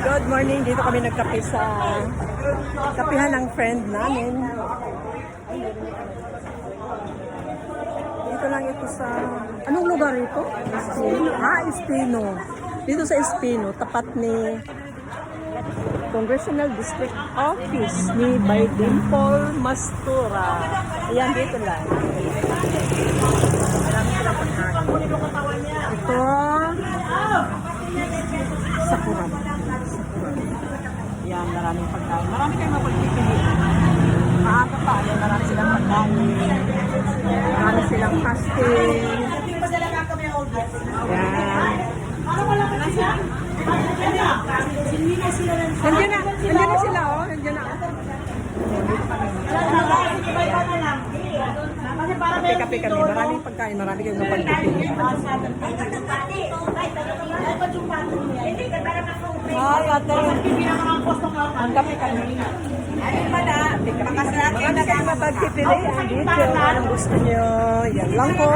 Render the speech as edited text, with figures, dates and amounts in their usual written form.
Good morning. Dito kami nagkape sa kapihan ng friend namin. Dito lang ito sa... Anong lugar ito? Espino. Espino. Dito sa Espino, tapat ni Congressional District Office ni by Dimple Mastura. Ayan, dito lang. Marami silang pagkain. Ito, Sakura. Yan, maraming pagkain. Marami kayong mapagpipili. Maaga pa, yan, marami silang pagkain. Marami silang pastel. Yan. Nandiyan na sila, oh. Nandiyan na. Kape kami. Maraming pagkain. Marami kayong mapagpipili. Hi, ate. Ang kape kami. Marami kayong mapagpipili. Dito, anong gusto nyo. Yan lang po.